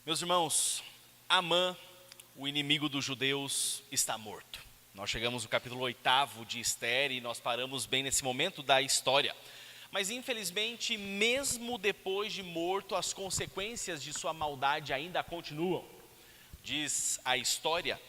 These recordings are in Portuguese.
Meus irmãos, Amã, o inimigo dos judeus, está morto. Nós chegamos no capítulo 8 de Ester e nós paramos bem nesse momento da história. Mas infelizmente, mesmo depois de morto, as consequências de sua maldade ainda continuam. Diz a história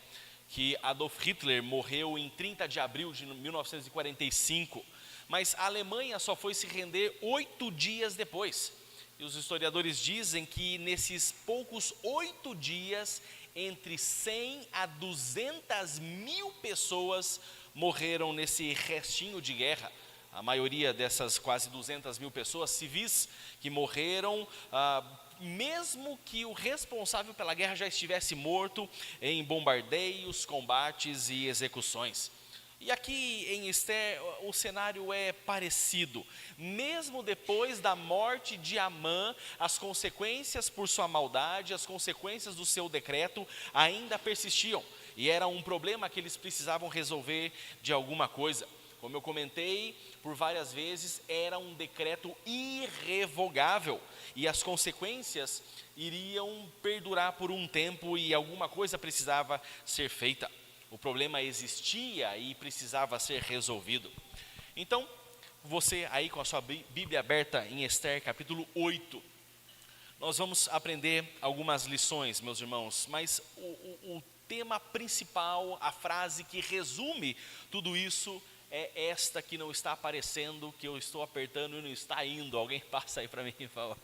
que Adolf Hitler morreu em 30 de abril de 1945, mas a Alemanha só foi se render 8 dias depois. E os historiadores dizem que nesses poucos 8 dias, entre 100 a 200 mil pessoas morreram nesse restinho de guerra. A maioria dessas quase 200 mil pessoas civis que morreram, mesmo que o responsável pela guerra já estivesse morto em bombardeios, combates e execuções. E aqui em Ester o cenário é parecido. Mesmo depois da morte de Amã, as consequências por sua maldade, as consequências do seu decreto ainda persistiam. E era um problema que eles precisavam resolver de alguma coisa. Como eu comentei por várias vezes, era um decreto irrevogável. E as consequências iriam perdurar por um tempo e alguma coisa precisava ser feita. O problema existia e precisava ser resolvido. Então, você aí com a sua Bíblia aberta em Ester capítulo 8, nós vamos aprender algumas lições, meus irmãos, mas o tema principal, a frase que resume tudo isso é esta que não está aparecendo, que eu estou apertando e não está indo. Alguém passa aí para mim, por favor.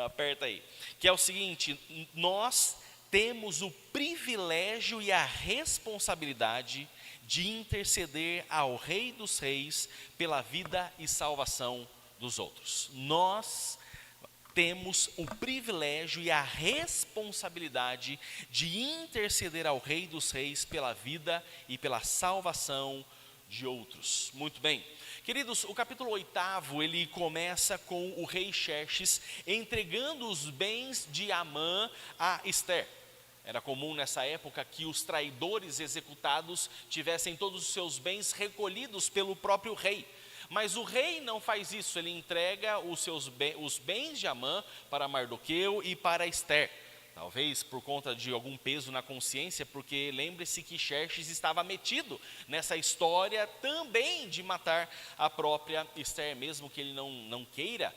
Aperta aí. Que é o seguinte: nós temos o privilégio e a responsabilidade de interceder ao Rei dos Reis pela vida e salvação dos outros. Nós temos o privilégio e a responsabilidade de interceder ao Rei dos Reis pela vida e pela salvação de outros. Muito bem. Queridos, o capítulo 8, ele começa com o rei Xerxes entregando os bens de Amã a Ester. Era comum nessa época que os traidores executados tivessem todos os seus bens recolhidos pelo próprio rei. Mas o rei não faz isso, ele entrega os bens de Amã para Mardoqueu e para Ester. Talvez por conta de algum peso na consciência, porque lembre-se que Xerxes estava metido nessa história também de matar a própria Ester, mesmo que ele não queira,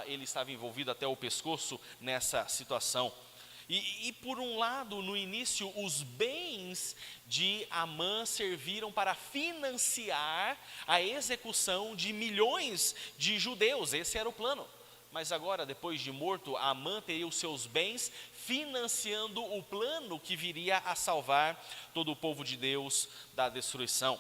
ele estava envolvido até o pescoço nessa situação. E por um lado, no início, os bens de Amã serviram para financiar a execução de milhões de judeus, esse era o plano. Mas agora, depois de morto, Amã teria os seus bens financiando o plano que viria a salvar todo o povo de Deus da destruição.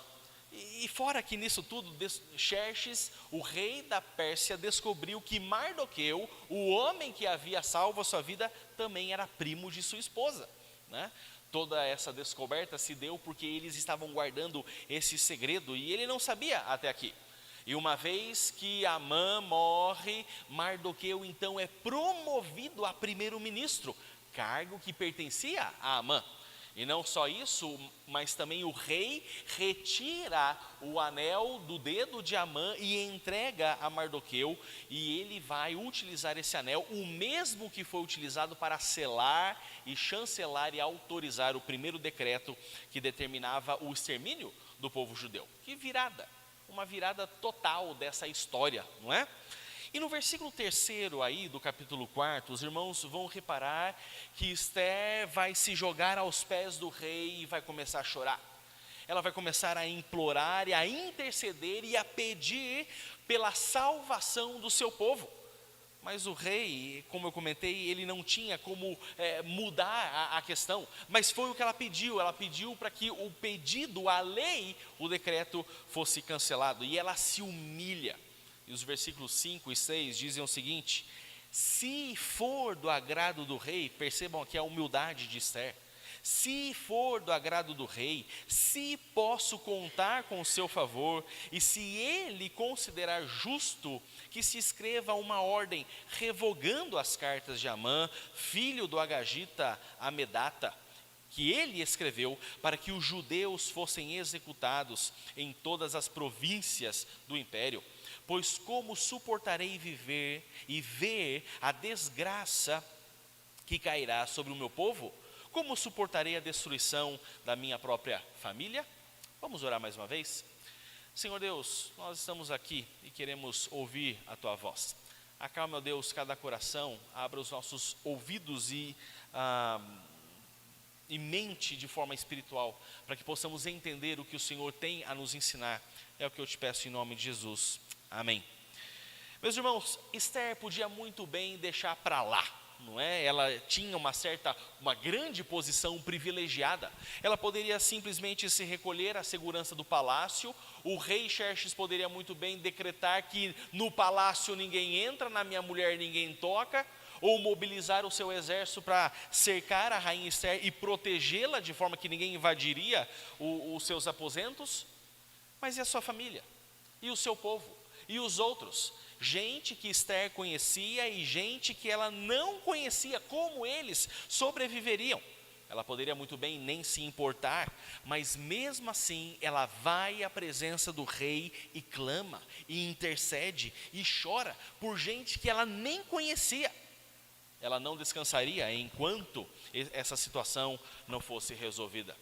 E fora que nisso tudo, Xerxes, o rei da Pérsia, descobriu que Mardoqueu, o homem que havia salvo a sua vida, também era primo de sua esposa, né? Toda essa descoberta se deu porque eles estavam guardando esse segredo e ele não sabia até aqui. E uma vez que Amã morre, Mardoqueu então é promovido a primeiro-ministro, cargo que pertencia a Amã. E não só isso, mas também o rei retira o anel do dedo de Amã e entrega a Mardoqueu, e ele vai utilizar esse anel, o mesmo que foi utilizado para selar e chancelar e autorizar o primeiro decreto que determinava o extermínio do povo judeu. Que virada, uma virada total dessa história, não é? E no versículo 3 aí do capítulo 4, os irmãos vão reparar que Ester vai se jogar aos pés do rei e vai começar a chorar. Ela vai começar a implorar e a interceder e a pedir pela salvação do seu povo. Mas o rei, como eu comentei, ele não tinha como mudar a questão. Mas foi o que ela pediu para que o pedido, a lei, o decreto fosse cancelado. E ela se humilha. E os versículos 5 e 6 dizem o seguinte: se for do agrado do rei, percebam aqui a humildade de Ester, se for do agrado do rei, se posso contar com o seu favor, e se ele considerar justo que se escreva uma ordem revogando as cartas de Amã, filho do Agagita Amedata, que ele escreveu para que os judeus fossem executados em todas as províncias do império. Pois como suportarei viver e ver a desgraça que cairá sobre o meu povo? Como suportarei a destruição da minha própria família? Vamos orar mais uma vez? Senhor Deus, nós estamos aqui e queremos ouvir a Tua voz. Acalma, ó Deus, cada coração, abra os nossos ouvidos e mente de forma espiritual, para que possamos entender o que o Senhor tem a nos ensinar. É o que eu te peço em nome de Jesus. Amém. Meus irmãos, Esther podia muito bem deixar para lá, não é? Ela tinha uma grande posição privilegiada. Ela poderia simplesmente se recolher à segurança do palácio. O rei Xerxes poderia muito bem decretar que no palácio ninguém entra, na minha mulher ninguém toca, ou mobilizar o seu exército para cercar a rainha Esther e protegê-la de forma que ninguém invadiria os seus aposentos. Mas e a sua família? E o seu povo? E os outros? Gente que Esther conhecia e gente que ela não conhecia, como eles sobreviveriam? Ela poderia muito bem nem se importar, mas mesmo assim ela vai à presença do rei e clama, e intercede, e chora por gente que ela nem conhecia. Ela não descansaria enquanto essa situação não fosse resolvida.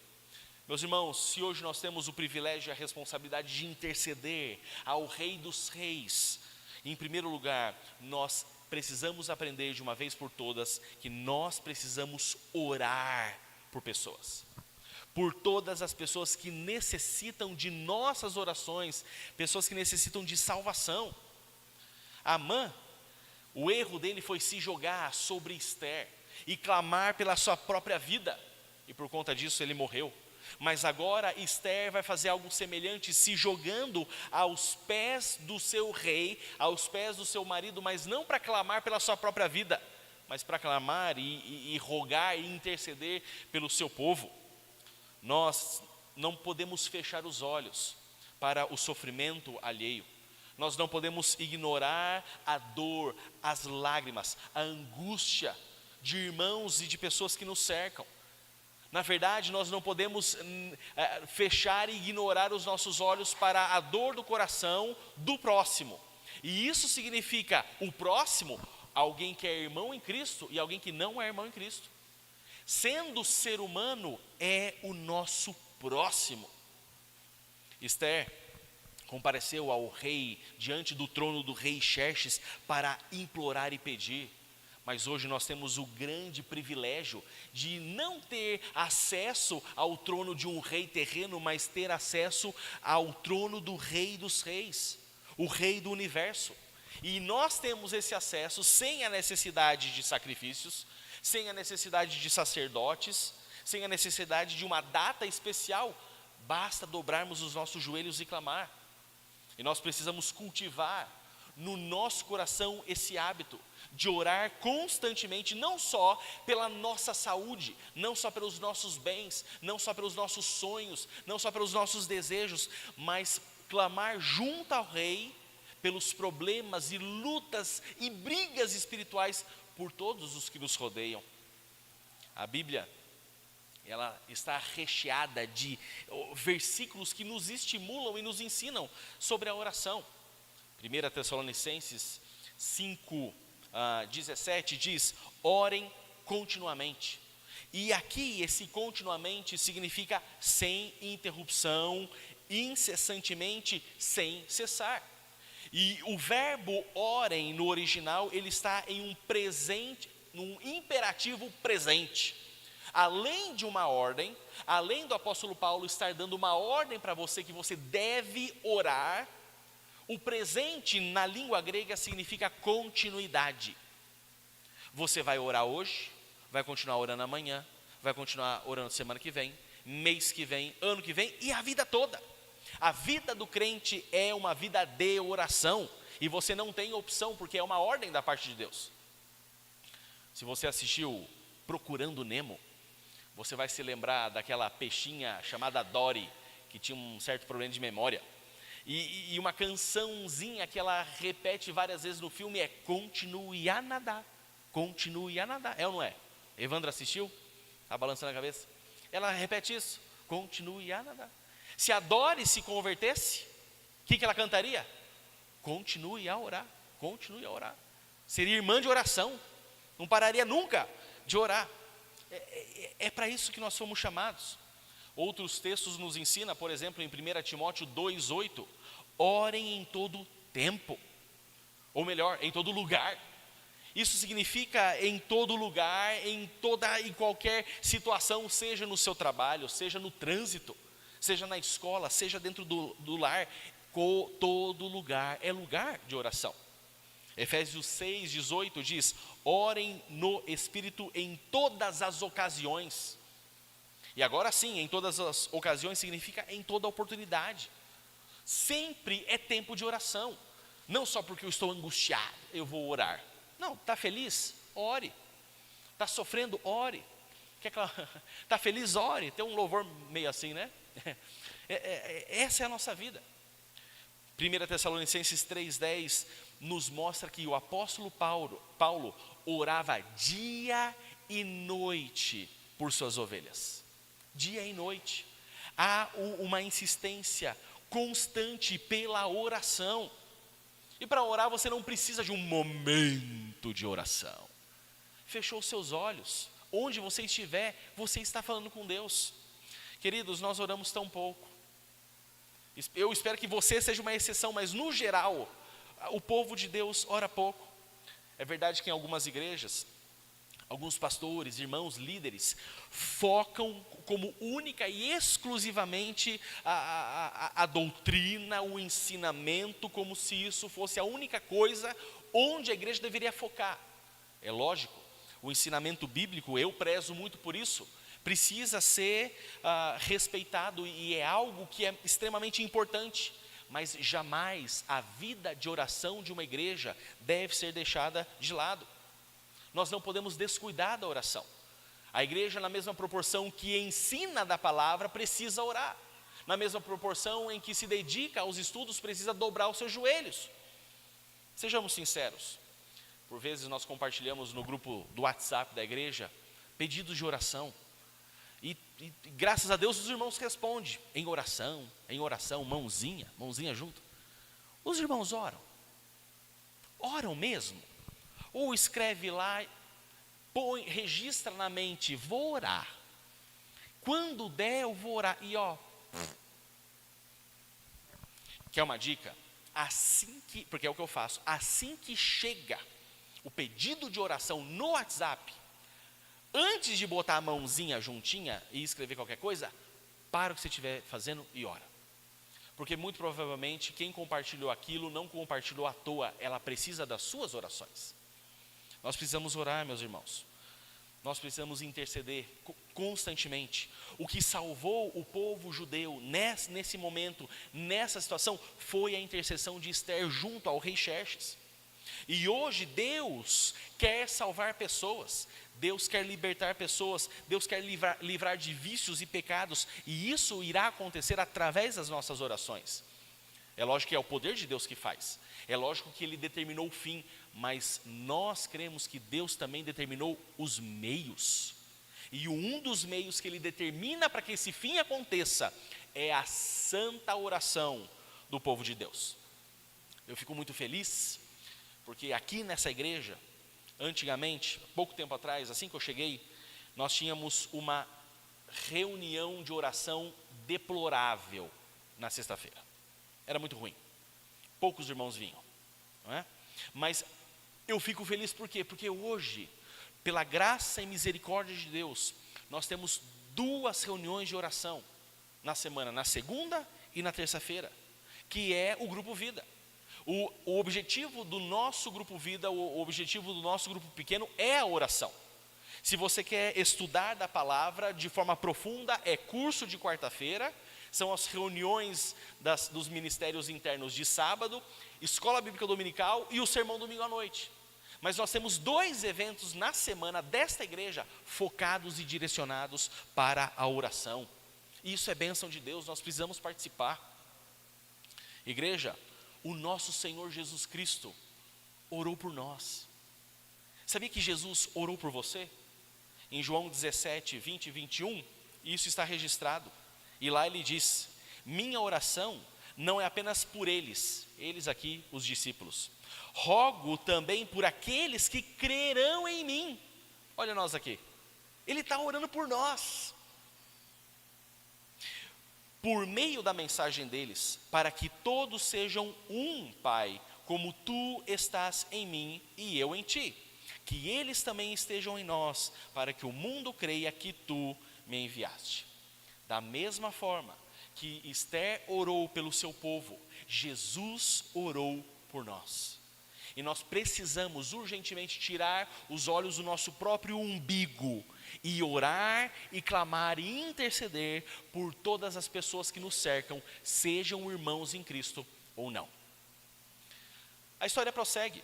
Meus irmãos, se hoje nós temos o privilégio e a responsabilidade de interceder ao Rei dos Reis, em primeiro lugar, nós precisamos aprender de uma vez por todas que nós precisamos orar por pessoas. Por todas as pessoas que necessitam de nossas orações, pessoas que necessitam de salvação. Amã, o erro dele foi se jogar sobre Esther e clamar pela sua própria vida, e por conta disso ele morreu. Mas agora Esther vai fazer algo semelhante, se jogando aos pés do seu rei, aos pés do seu marido, mas não para clamar pela sua própria vida, mas para clamar e rogar e interceder pelo seu povo. Nós não podemos fechar os olhos para o sofrimento alheio. Nós não podemos ignorar a dor, as lágrimas, a angústia de irmãos e de pessoas que nos cercam. Na verdade, nós não podemos fechar e ignorar os nossos olhos para a dor do coração do próximo. E isso significa o próximo, alguém que é irmão em Cristo e alguém que não é irmão em Cristo. Sendo ser humano, é o nosso próximo. Esther compareceu ao rei, diante do trono do rei Xerxes, para implorar e pedir. Mas hoje nós temos o grande privilégio de não ter acesso ao trono de um rei terreno, mas ter acesso ao trono do Rei dos Reis, o Rei do Universo. E nós temos esse acesso sem a necessidade de sacrifícios, sem a necessidade de sacerdotes, sem a necessidade de uma data especial. Basta dobrarmos os nossos joelhos e clamar. E nós precisamos cultivar no nosso coração esse hábito de orar constantemente, não só pela nossa saúde, não só pelos nossos bens, não só pelos nossos sonhos, não só pelos nossos desejos, mas clamar junto ao Rei pelos problemas e lutas e brigas espirituais por todos os que nos rodeiam. A Bíblia, ela está recheada de versículos que nos estimulam e nos ensinam sobre a oração. 1 Tessalonicenses 5:17 diz: orem continuamente. E aqui esse continuamente significa sem interrupção, incessantemente, sem cessar. E o verbo orem no original, ele está em um presente, num imperativo presente. Além de uma ordem, além do apóstolo Paulo estar dando uma ordem para você que você deve orar, o presente na língua grega significa continuidade. Você vai orar hoje, vai continuar orando amanhã, vai continuar orando semana que vem, mês que vem, ano que vem e a vida toda. A vida do crente é uma vida de oração e você não tem opção porque é uma ordem da parte de Deus. Se você assistiu Procurando Nemo, você vai se lembrar daquela peixinha chamada Dory, que tinha um certo problema de memória. E uma cançãozinha que ela repete várias vezes no filme é continue a nadar, continue a nadar. É ou não é? Evandro assistiu? Está balançando a cabeça? Ela repete isso, continue a nadar. Se a Dory se convertesse, o que ela cantaria? Continue a orar, continue a orar. Seria irmã de oração, não pararia nunca de orar. É para isso que nós fomos chamados. Outros textos nos ensinam, por exemplo, em 1 Timóteo 2,8, orem em todo tempo, ou melhor, em todo lugar. Isso significa em todo lugar, em qualquer situação, seja no seu trabalho, seja no trânsito, seja na escola, seja dentro do lar, todo lugar é lugar de oração. Efésios 6,18 diz: orem no Espírito em todas as ocasiões. E agora sim, em todas as ocasiões significa em toda oportunidade. Sempre é tempo de oração. Não só porque eu estou angustiado, eu vou orar. Não, está feliz? Ore. Está sofrendo? Ore. Está feliz? Ore. Tem um louvor meio assim, né? Essa é a nossa vida. 1 Tessalonicenses 3,10 nos mostra que o apóstolo Paulo orava dia e noite por suas ovelhas. Dia e noite. Há uma insistência constante pela oração. E para orar você não precisa de um momento de oração. Fechou seus olhos, onde você estiver, você está falando com Deus. Queridos, nós oramos tão pouco. Eu espero que você seja uma exceção, mas no geral, o povo de Deus ora pouco. É verdade que em algumas igrejas, alguns pastores, irmãos, líderes, focam como única e exclusivamente a doutrina, o ensinamento, como se isso fosse a única coisa onde a igreja deveria focar. É lógico, o ensinamento bíblico, eu prezo muito por isso, precisa ser respeitado e é algo que é extremamente importante, mas jamais a vida de oração de uma igreja deve ser deixada de lado. Nós não podemos descuidar da oração. A igreja, na mesma proporção que ensina da palavra, precisa orar. Na mesma proporção em que se dedica aos estudos, precisa dobrar os seus joelhos. Sejamos sinceros. Por vezes nós compartilhamos no grupo do WhatsApp da igreja pedidos de oração. E graças a Deus os irmãos respondem em oração, mãozinha junto. Os irmãos oram mesmo? Ou escreve lá, registra na mente, vou orar. Quando der eu vou orar. E quer uma dica? Porque é o que eu faço, assim que chega o pedido de oração no WhatsApp, antes de botar a mãozinha juntinha e escrever qualquer coisa, para o que você estiver fazendo e ora. Porque muito provavelmente quem compartilhou aquilo não compartilhou à toa, ela precisa das suas orações. Nós precisamos orar, meus irmãos. Nós precisamos interceder constantemente. O que salvou o povo judeu nesse momento, nessa situação, foi a intercessão de Ester junto ao rei Xerxes. E hoje Deus quer salvar pessoas, Deus quer libertar pessoas, Deus quer livrar de vícios e pecados, e isso irá acontecer através das nossas orações. É lógico que é o poder de Deus que faz, é lógico que Ele determinou o fim, mas nós cremos que Deus também determinou os meios. E um dos meios que Ele determina para que esse fim aconteça é a santa oração do povo de Deus. Eu fico muito feliz, porque aqui nessa igreja, antigamente, pouco tempo atrás, assim que eu cheguei, nós tínhamos uma reunião de oração deplorável na sexta-feira. Era muito ruim, poucos irmãos vinham, não é? Mas eu fico feliz por quê? Porque hoje, pela graça e misericórdia de Deus, nós temos 2 reuniões de oração na semana, na segunda e na terça-feira, que é o Grupo Vida. O objetivo do nosso Grupo Vida, o objetivo do nosso grupo pequeno é a oração. Se você quer estudar da palavra de forma profunda, é curso de quarta-feira, são as reuniões dos ministérios internos de sábado, escola bíblica dominical e o sermão domingo à noite. Mas nós temos 2 eventos na semana desta igreja focados e direcionados para a oração. E isso é bênção de Deus, nós precisamos participar. Igreja, o nosso Senhor Jesus Cristo orou por nós. Sabia que Jesus orou por você? Em João 17, 20 e 21, isso está registrado. E lá ele diz: minha oração não é apenas por eles aqui, os discípulos. Rogo também por aqueles que crerão em mim. Olha nós aqui. Ele está orando por nós. Por meio da mensagem deles, para que todos sejam um, Pai, como tu estás em mim e eu em ti. Que eles também estejam em nós, para que o mundo creia que tu me enviaste. Da mesma forma que Esther orou pelo seu povo, Jesus orou por nós. E nós precisamos urgentemente tirar os olhos do nosso próprio umbigo e orar e clamar e interceder por todas as pessoas que nos cercam, sejam irmãos em Cristo ou não. A história prossegue.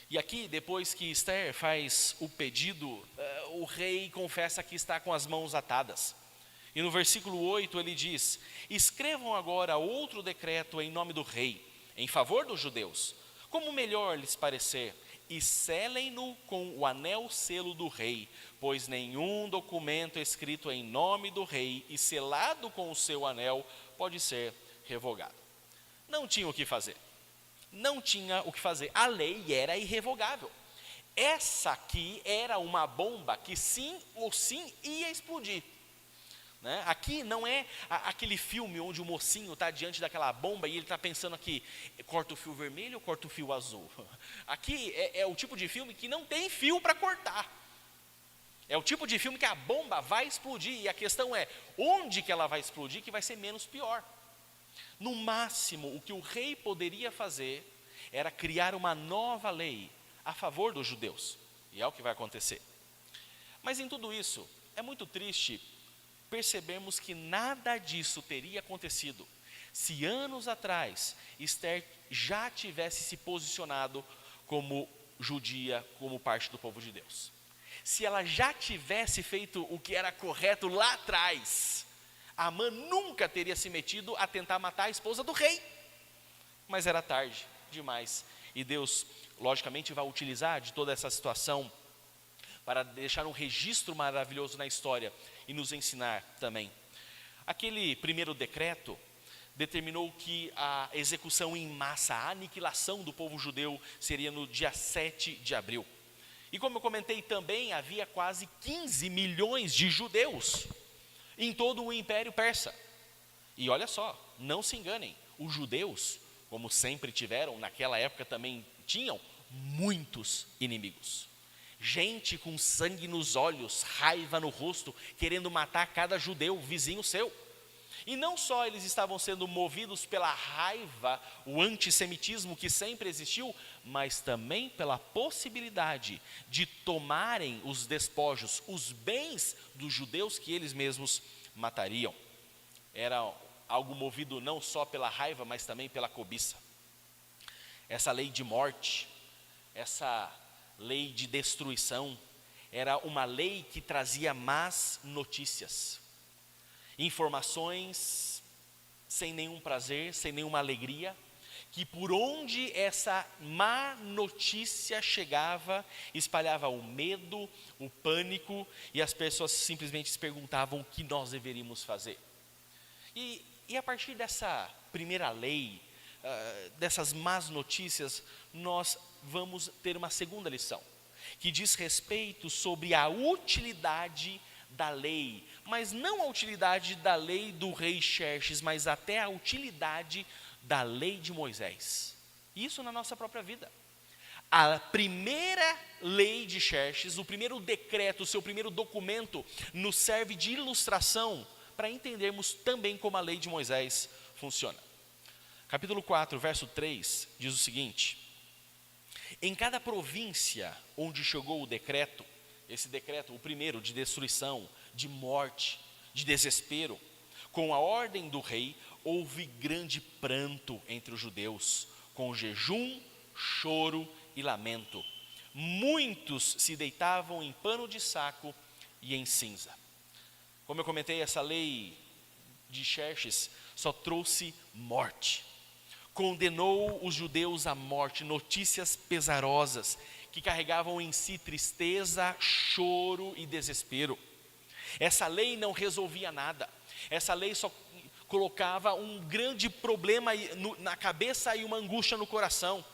E aqui, depois que Esther faz o pedido, o rei confessa que está com as mãos atadas. E no versículo 8 ele diz: escrevam agora outro decreto em nome do rei, em favor dos judeus, como melhor lhes parecer, e selem-no com o anel selo do rei, pois nenhum documento escrito em nome do rei e selado com o seu anel pode ser revogado. Não tinha o que fazer. Não tinha o que fazer. A lei era irrevogável. Essa aqui era uma bomba que sim ou sim ia explodir. Né? Aqui não é aquele filme onde o mocinho está diante daquela bomba e ele está pensando aqui, corta o fio vermelho ou corta o fio azul? Aqui é o tipo de filme que não tem fio para cortar. É o tipo de filme que a bomba vai explodir e a questão é onde que ela vai explodir que vai ser menos pior. No máximo, o que o rei poderia fazer era criar uma nova lei a favor dos judeus. E é o que vai acontecer. Mas em tudo isso, é muito triste percebemos que nada disso teria acontecido se anos atrás Esther já tivesse se posicionado como judia, como parte do povo de Deus. Se ela já tivesse feito o que era correto lá atrás, Amã nunca teria se metido a tentar matar a esposa do rei. Mas era tarde demais. E Deus, logicamente, vai utilizar de toda essa situação para deixar um registro maravilhoso na história e nos ensinar também. Aquele primeiro decreto determinou que a execução em massa, a aniquilação do povo judeu seria no dia 7 de abril. E como eu comentei também, havia quase 15 milhões de judeus em todo o Império Persa. E olha só, não se enganem, os judeus, como sempre tiveram, naquela época também tinham muitos inimigos. Gente com sangue nos olhos, raiva no rosto, querendo matar cada judeu, vizinho seu. E não só eles estavam sendo movidos pela raiva, o antissemitismo que sempre existiu, mas também pela possibilidade de tomarem os despojos, os bens dos judeus que eles mesmos matariam. Era algo movido não só pela raiva, mas também pela cobiça. Essa lei de morte, essa lei de destruição, era uma lei que trazia más notícias, informações sem nenhum prazer, sem nenhuma alegria, que por onde essa má notícia chegava, espalhava o medo, o pânico, e as pessoas simplesmente se perguntavam o que nós deveríamos fazer. E a partir dessa primeira lei, dessas más notícias, nós vamos ter uma segunda lição, que diz respeito sobre a utilidade da lei, mas não a utilidade da lei do rei Xerxes, mas até a utilidade da lei de Moisés. Isso na nossa própria vida. A primeira lei de Xerxes, o primeiro decreto, o seu primeiro documento, nos serve de ilustração para entendermos também como a lei de Moisés funciona. Capítulo 4, verso 3, diz o seguinte: em cada província onde chegou o decreto, esse decreto, o primeiro de destruição, de morte, de desespero, com a ordem do rei, houve grande pranto entre os judeus, com jejum, choro e lamento. Muitos se deitavam em pano de saco e em cinza. Como eu comentei, essa lei de Xerxes só trouxe morte. Condenou os judeus à morte, notícias pesarosas que carregavam em si tristeza, choro e desespero. Essa lei não resolvia nada. Essa lei só colocava um grande problema na cabeça e uma angústia no coração.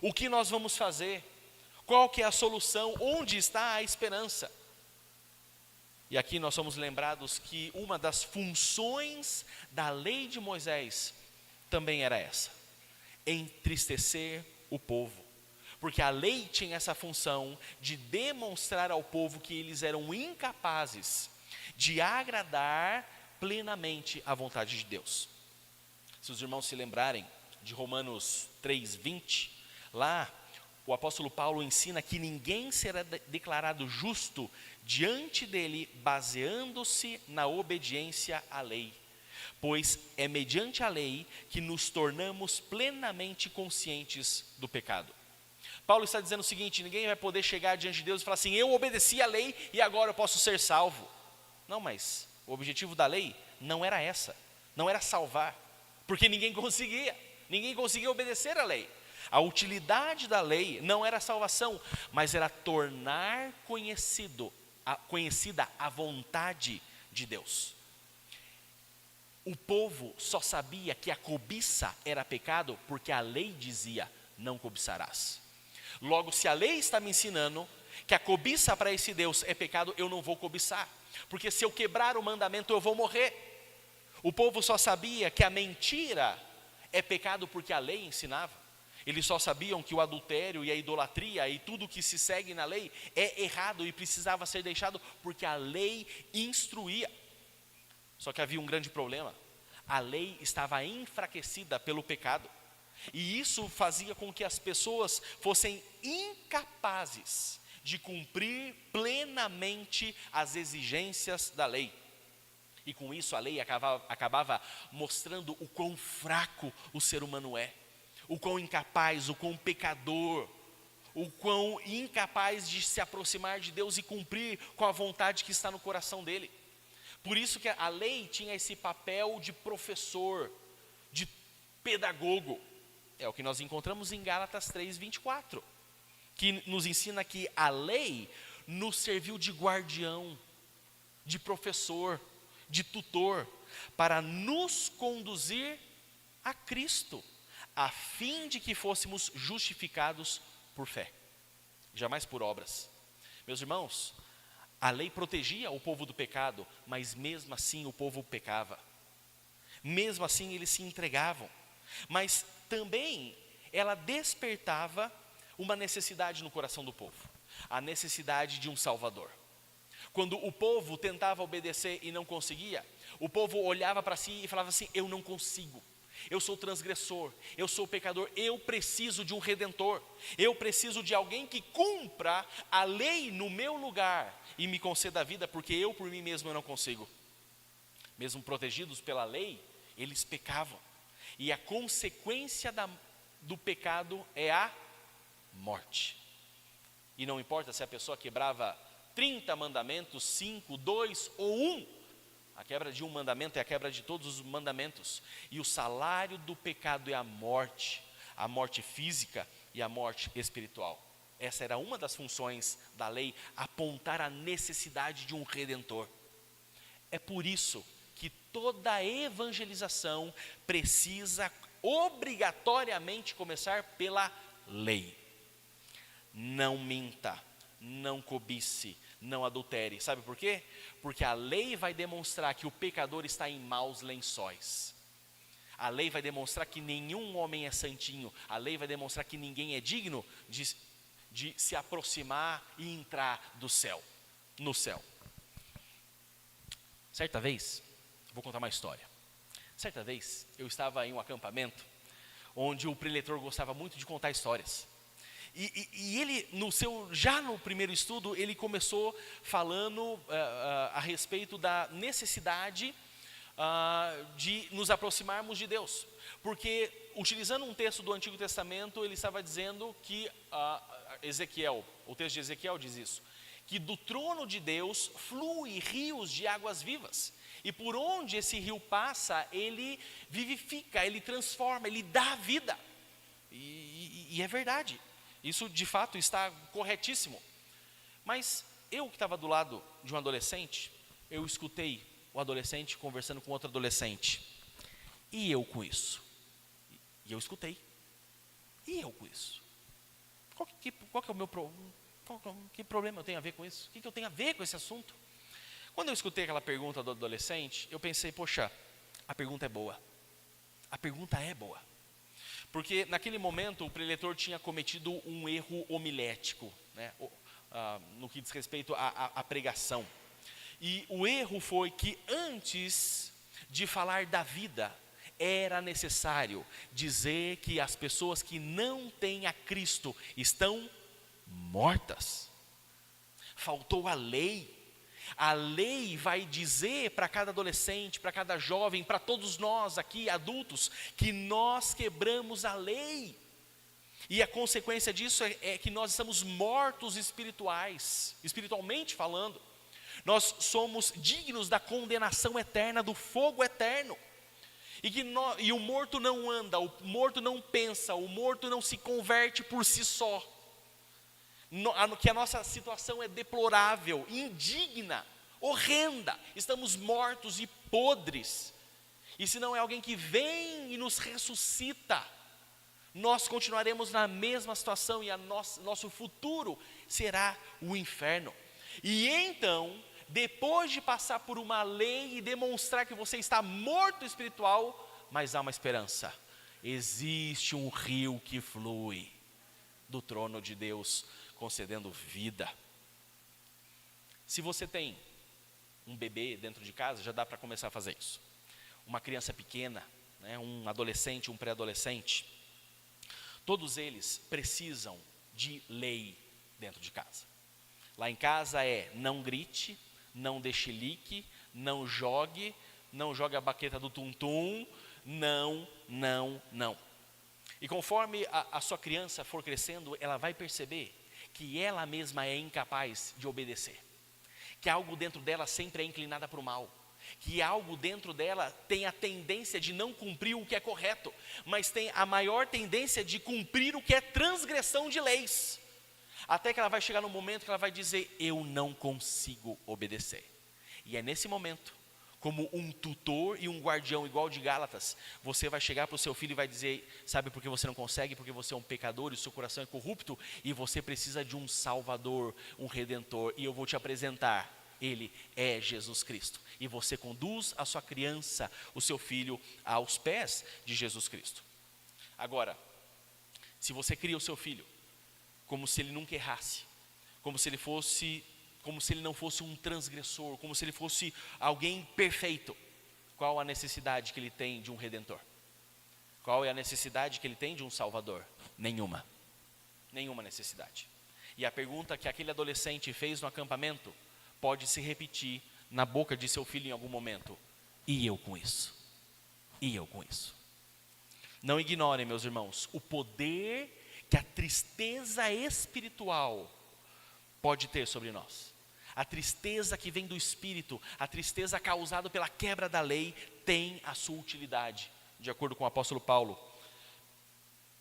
O que nós vamos fazer? Qual que é a solução? Onde está a esperança? E aqui nós somos lembrados que uma das funções da lei de Moisés também era essa: entristecer o povo. Porque a lei tinha essa função de demonstrar ao povo que eles eram incapazes de agradar plenamente a vontade de Deus. Se os irmãos se lembrarem de Romanos 3:20, lá o apóstolo Paulo ensina que ninguém será declarado justo diante dele baseando-se na obediência à lei, pois é mediante a lei que nos tornamos plenamente conscientes do pecado. Paulo está dizendo o seguinte: ninguém vai poder chegar diante de Deus e falar assim, eu obedeci a lei e agora eu posso ser salvo. Não, mas o objetivo da lei não era essa, não era salvar, porque ninguém conseguia obedecer a lei. A utilidade da lei não era a salvação, mas era tornar conhecida a vontade de Deus. O povo só sabia que a cobiça era pecado porque a lei dizia, não cobiçarás. Logo, se a lei está me ensinando que a cobiça para esse Deus é pecado, eu não vou cobiçar, porque se eu quebrar o mandamento eu vou morrer. O povo só sabia que a mentira é pecado porque a lei ensinava. Eles só sabiam que o adultério e a idolatria e tudo que se segue na lei é errado e precisava ser deixado porque a lei instruía. Só que havia um grande problema: a lei estava enfraquecida pelo pecado. E isso fazia com que as pessoas fossem incapazes de cumprir plenamente as exigências da lei. E com isso a lei acabava mostrando o quão fraco o ser humano é, o quão incapaz, o quão pecador, o quão incapaz de se aproximar de Deus e cumprir com a vontade que está no coração dele. Por isso que a lei tinha esse papel de professor, de pedagogo. É o que nós encontramos em Gálatas 3:24, que nos ensina que a lei nos serviu de guardião, de professor, de tutor, para nos conduzir a Cristo, a fim de que fôssemos justificados por fé, jamais por obras. Meus irmãos, a lei protegia o povo do pecado, mas mesmo assim o povo pecava. Mesmo assim eles se entregavam. Mas também ela despertava uma necessidade no coração do povo, a necessidade de um Salvador. Quando o povo tentava obedecer e não conseguia, o povo olhava para si e falava assim, eu não consigo, eu sou transgressor, eu sou pecador, eu preciso de um Redentor, eu preciso de alguém que cumpra a lei no meu lugar e me conceda a vida, porque eu por mim mesmo eu não consigo. Mesmo protegidos pela lei, eles pecavam. E a consequência do pecado é a morte. E não importa se a pessoa quebrava 30 mandamentos, 5, 2 ou 1. A quebra de um mandamento é a quebra de todos os mandamentos. E o salário do pecado é a morte física e a morte espiritual. Essa era uma das funções da lei, apontar a necessidade de um Redentor. É por isso que toda evangelização precisa obrigatoriamente começar pela lei. Não minta, não cobice, não adultere. Sabe por quê? Porque a lei vai demonstrar que o pecador está em maus lençóis. A lei vai demonstrar que nenhum homem é santinho. A lei vai demonstrar que ninguém é digno de se aproximar e entrar no céu. Certa vez, vou contar uma história. Certa vez, eu estava em um acampamento, onde o preletor gostava muito de contar histórias. E ele, já no primeiro estudo, ele começou falando a respeito da necessidade de nos aproximarmos de Deus. Porque, utilizando um texto do Antigo Testamento, ele estava dizendo que o texto de Ezequiel diz isso, que do trono de Deus flui rios de águas vivas. E por onde esse rio passa, ele vivifica, ele transforma, ele dá vida. E é verdade. Isso de fato está corretíssimo. Mas eu que estava do lado de um adolescente, eu escutei o adolescente conversando com outro adolescente. E eu com isso? E eu escutei. E eu com isso? Qual que é o meu problema? Que problema eu tenho a ver com isso? O que eu tenho a ver com esse assunto? Quando eu escutei aquela pergunta do adolescente, eu pensei, poxa, a pergunta é boa. A pergunta é boa. Porque naquele momento o preletor tinha cometido um erro homilético, né, no que diz respeito à pregação. E o erro foi que antes de falar da vida, era necessário dizer que as pessoas que não têm a Cristo estão mortas. Faltou a lei. A lei vai dizer para cada adolescente, para cada jovem, para todos nós aqui, adultos, que nós quebramos a lei. E a consequência disso é que nós estamos mortos espiritualmente falando. Nós somos dignos da condenação eterna, do fogo eterno. E o morto não anda, o morto não pensa, o morto não se converte por si só. Que a nossa situação é deplorável, indigna, horrenda. Estamos mortos e podres. E se não é alguém que vem e nos ressuscita, nós continuaremos na mesma situação e nosso futuro será o inferno. E então, depois de passar por uma lei e demonstrar que você está morto espiritual, mas há uma esperança. Existe um rio que flui do trono de Deus, concedendo vida. Se você tem um bebê dentro de casa, já dá para começar a fazer isso. Uma criança pequena, né, um adolescente, um pré-adolescente, todos eles precisam de lei dentro de casa. Lá em casa não grite, não dê chilique, não jogue a baqueta do tum-tum, não. E conforme a sua criança for crescendo, ela vai perceber que ela mesma é incapaz de obedecer, que algo dentro dela sempre é inclinada para o mal, que algo dentro dela tem a tendência de não cumprir o que é correto, mas tem a maior tendência de cumprir o que é transgressão de leis, até que ela vai chegar no momento que ela vai dizer, eu não consigo obedecer. E é nesse momento, como um tutor e um guardião igual de Gálatas, você vai chegar para o seu filho e vai dizer, sabe por que você não consegue? Porque você é um pecador e o seu coração é corrupto e você precisa de um salvador, um redentor, e eu vou te apresentar, ele é Jesus Cristo. E você conduz a sua criança, o seu filho, aos pés de Jesus Cristo. Agora, se você cria o seu filho como se ele nunca errasse, como se ele não fosse um transgressor, como se ele fosse alguém perfeito, qual a necessidade que ele tem de um redentor? Qual é a necessidade que ele tem de um salvador? Nenhuma necessidade. E a pergunta que aquele adolescente fez no acampamento pode se repetir na boca de seu filho em algum momento. E eu com isso? Não ignorem, meus irmãos, o poder que a tristeza espiritual pode ter sobre nós. A tristeza que vem do espírito, a tristeza causada pela quebra da lei, tem a sua utilidade, de acordo com o apóstolo Paulo,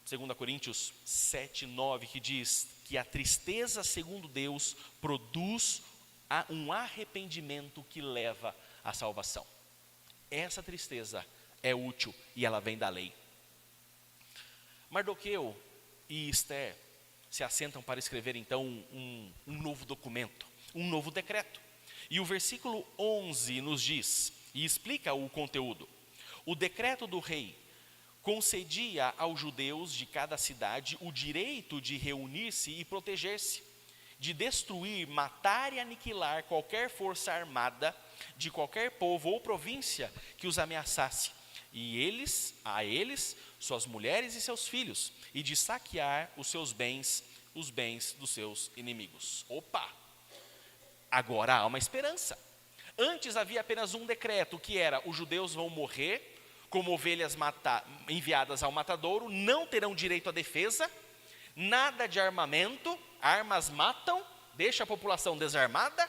2 Coríntios 7:9, que diz que a tristeza, segundo Deus, produz um arrependimento que leva à salvação. Essa tristeza é útil e ela vem da lei. Mardoqueu e Esther se assentam para escrever então um novo documento, um novo decreto. E o versículo 11 nos diz, e explica o conteúdo. O decreto do rei concedia aos judeus de cada cidade o direito de reunir-se e proteger-se, de destruir, matar e aniquilar qualquer força armada de qualquer povo ou província que os ameaçasse, e a eles, suas mulheres e seus filhos, e de saquear os seus bens, os bens dos seus inimigos. Opa! Agora há uma esperança. Antes havia apenas um decreto, que era, os judeus vão morrer como ovelhas enviadas ao matadouro, não terão direito à defesa, nada de armamento, armas matam, deixa a população desarmada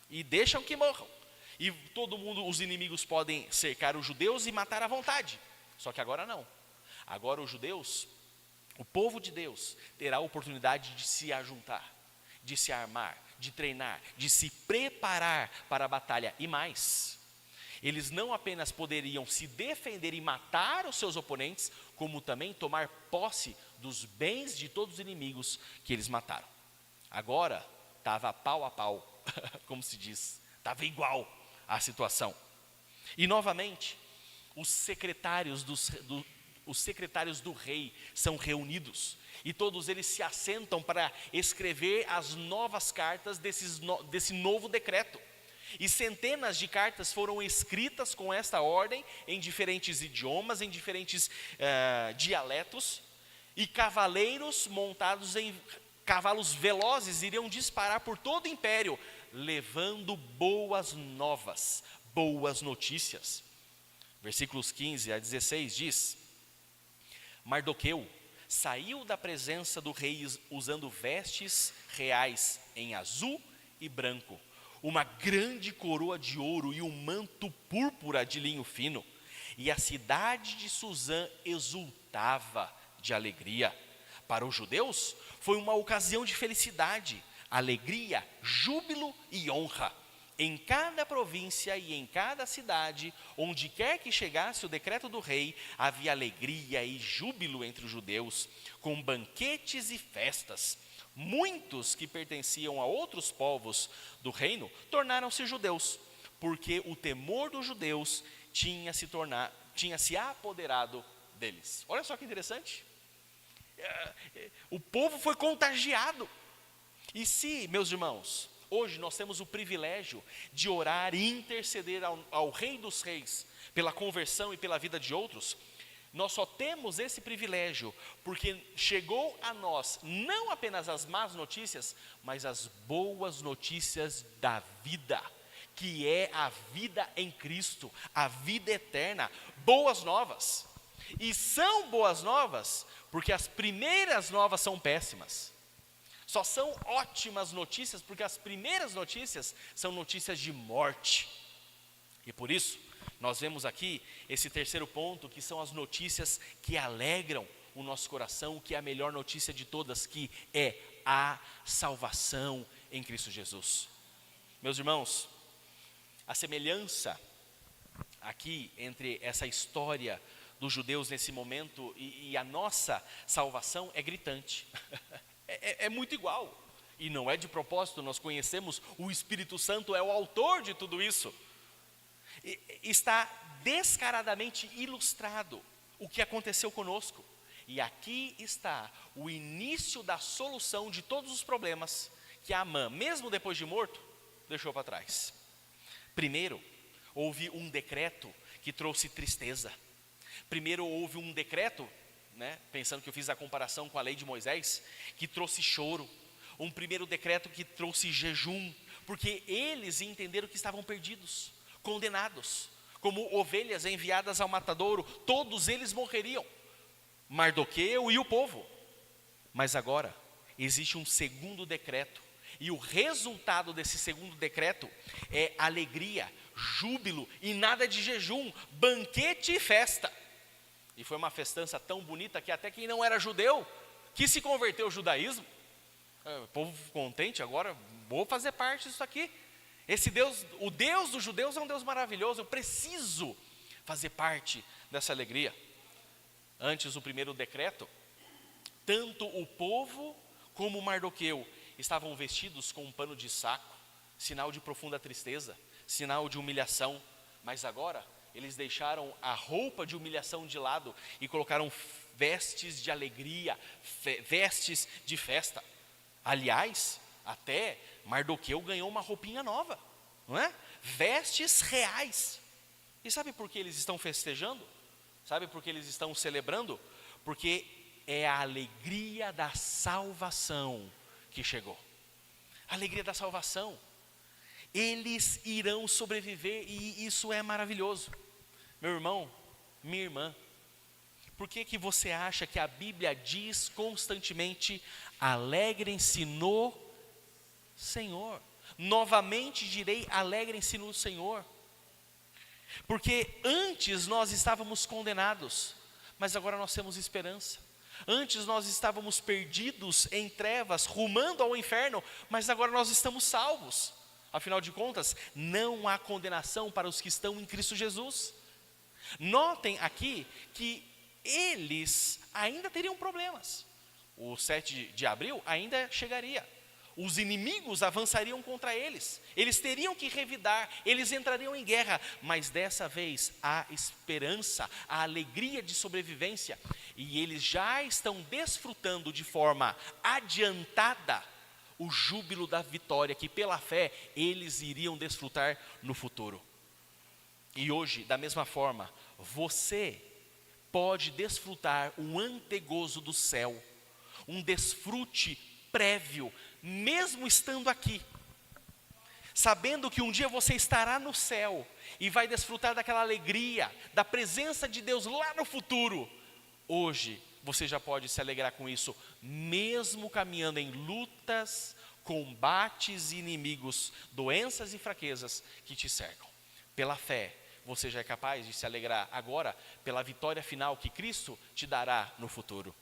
e deixam que morram. E todo mundo, os inimigos podem cercar os judeus e matar à vontade. Só que agora não. Agora os judeus, o povo de Deus, terá a oportunidade de se ajuntar, de se armar, de treinar, de se preparar para a batalha. E mais, eles não apenas poderiam se defender e matar os seus oponentes, como também tomar posse dos bens de todos os inimigos que eles mataram. Agora estava pau a pau, como se diz, estava igual a situação. E novamente, os secretários do rei são reunidos, e todos eles se assentam para escrever as novas cartas desse novo decreto. E centenas de cartas foram escritas com esta ordem, em diferentes idiomas, em diferentes dialetos, e cavaleiros montados em cavalos velozes iriam disparar por todo o império, levando boas novas, boas notícias. Versículos 15 a 16 diz: Mardoqueu saiu da presença do rei usando vestes reais em azul e branco, uma grande coroa de ouro e um manto púrpura de linho fino. E a cidade de Suzã exultava de alegria. Para os judeus, foi uma ocasião de felicidade, alegria, júbilo e honra. Em cada província e em cada cidade, onde quer que chegasse o decreto do rei, havia alegria e júbilo entre os judeus, com banquetes e festas. Muitos que pertenciam a outros povos do reino tornaram-se judeus, porque o temor dos judeus tinha se apoderado deles. Olha só que interessante. O povo foi contagiado. E se, meus irmãos, hoje nós temos o privilégio de orar e interceder ao Rei dos Reis pela conversão e pela vida de outros, nós só temos esse privilégio porque chegou a nós não apenas as más notícias, mas as boas notícias da vida, que é a vida em Cristo, a vida eterna, boas novas. E são boas novas porque as primeiras novas são péssimas. Só são ótimas notícias porque as primeiras notícias são notícias de morte. E por isso, nós vemos aqui esse terceiro ponto, que são as notícias que alegram o nosso coração, que é a melhor notícia de todas, que é a salvação em Cristo Jesus. Meus irmãos, a semelhança aqui entre essa história dos judeus nesse momento e a nossa salvação é gritante. É muito igual, e não é de propósito. Nós conhecemos o Espírito Santo, é o autor de tudo isso. Está descaradamente ilustrado o que aconteceu conosco, e aqui está o início da solução de todos os problemas que Amã, mesmo depois de morto, deixou para trás. Primeiro, houve um decreto que trouxe tristeza. Primeiro houve um decreto, pensando que eu fiz a comparação com a lei de Moisés, que trouxe choro. Um primeiro decreto que trouxe jejum, porque eles entenderam que estavam perdidos, condenados, como ovelhas enviadas ao matadouro. Todos eles morreriam, Mardoqueu e o povo. Mas agora existe um segundo decreto, e o resultado desse segundo decreto é alegria, júbilo e nada de jejum, banquete e festa. E foi uma festança tão bonita que até quem não era judeu, que se converteu ao judaísmo, o povo contente, agora vou fazer parte disso aqui. Esse Deus, o Deus dos judeus é um Deus maravilhoso, eu preciso fazer parte dessa alegria. Antes do primeiro decreto, tanto o povo como Mardoqueu estavam vestidos com um pano de saco, sinal de profunda tristeza, sinal de humilhação. Mas agora eles deixaram a roupa de humilhação de lado e colocaram vestes de alegria, vestes de festa. Aliás, até Mardoqueu ganhou uma roupinha nova, não é? Vestes reais. E sabe por que eles estão festejando? Sabe por que eles estão celebrando? Porque é a alegria da salvação que chegou. A alegria da salvação. Eles irão sobreviver, e isso é maravilhoso. Meu irmão, minha irmã, por que você acha que a Bíblia diz constantemente: alegrem-se no Senhor? Novamente direi, alegrem-se no Senhor. Porque antes nós estávamos condenados, mas agora nós temos esperança. Antes nós estávamos perdidos em trevas, rumando ao inferno, mas agora nós estamos salvos. Afinal de contas, não há condenação para os que estão em Cristo Jesus. Notem aqui que eles ainda teriam problemas. O 7 de abril ainda chegaria. Os inimigos avançariam contra eles. Eles teriam que revidar, eles entrariam em guerra. Mas dessa vez há esperança, há alegria de sobrevivência. E eles já estão desfrutando de forma adiantada o júbilo da vitória, que pela fé eles iriam desfrutar no futuro. E hoje, da mesma forma, você pode desfrutar um antegozo do céu, um desfrute prévio, mesmo estando aqui, sabendo que um dia você estará no céu e vai desfrutar daquela alegria, da presença de Deus lá no futuro. Hoje, você já pode se alegrar com isso, mesmo caminhando em lutas, combates e inimigos, doenças e fraquezas que te cercam. Pela fé, você já é capaz de se alegrar agora pela vitória final que Cristo te dará no futuro.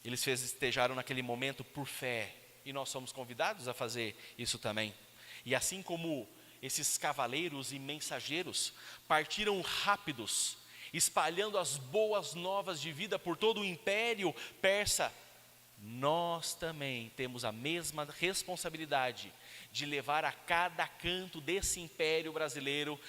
Eles festejaram naquele momento por fé, e nós somos convidados a fazer isso também. E assim como esses cavaleiros e mensageiros partiram rápidos, espalhando as boas novas de vida por todo o império persa, nós também temos a mesma responsabilidade de levar a cada canto desse império brasileiro,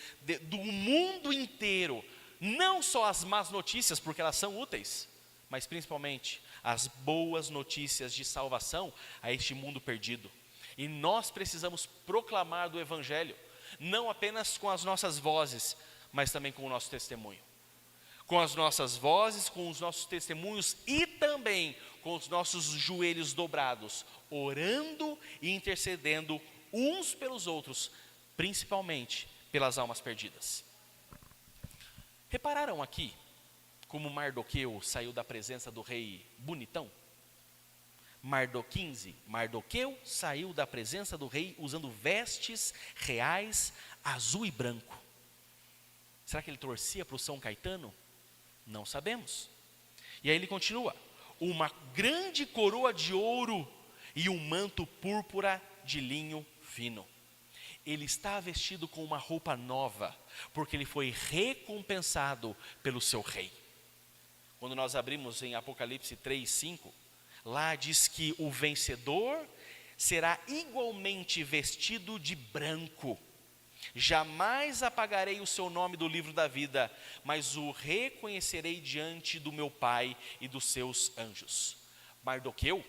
do mundo inteiro, não só as más notícias, porque elas são úteis, mas principalmente as boas notícias de salvação a este mundo perdido. E nós precisamos proclamar do Evangelho, não apenas com as nossas vozes, mas também com o nosso testemunho. Com as nossas vozes, com os nossos testemunhos e também com os nossos joelhos dobrados, orando e intercedendo uns pelos outros, principalmente pelas almas perdidas. Repararam aqui como Mardoqueu saiu da presença do rei bonitão? Mardoqueu saiu da presença do rei usando vestes reais azul e branco. Será que ele torcia para o São Caetano? Não sabemos. E aí ele continua: uma grande coroa de ouro e um manto púrpura de linho fino. Ele está vestido com uma roupa nova, porque ele foi recompensado pelo seu rei. Quando nós abrimos em Apocalipse 3:5, lá diz que o vencedor será igualmente vestido de branco. Jamais apagarei o seu nome do livro da vida, mas o reconhecerei diante do meu Pai e dos seus anjos. Mardoqueu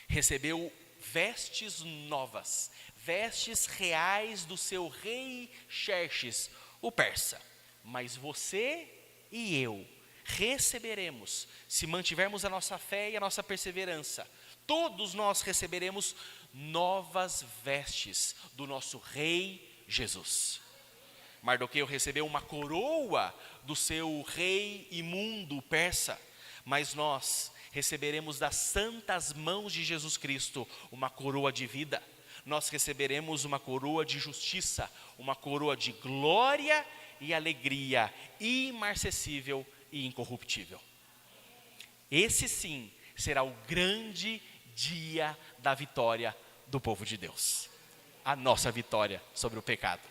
recebeu vestes novas, vestes reais do seu rei Xerxes, o persa. Mas você e eu receberemos, se mantivermos a nossa fé e a nossa perseverança, todos nós receberemos novas vestes do nosso rei Jesus. Mardoqueu recebeu uma coroa do seu rei imundo persa, mas nós receberemos das santas mãos de Jesus Cristo uma coroa de vida. Nós receberemos uma coroa de justiça, uma coroa de glória e alegria imarcessível e incorruptível. Esse sim será o grande dia da vitória do povo de Deus, a nossa vitória sobre o pecado.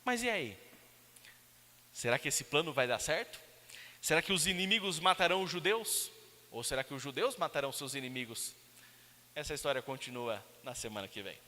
Mas e aí? Será que esse plano vai dar certo? Será que os inimigos matarão os judeus? Ou será que os judeus matarão seus inimigos? Essa história continua na semana que vem.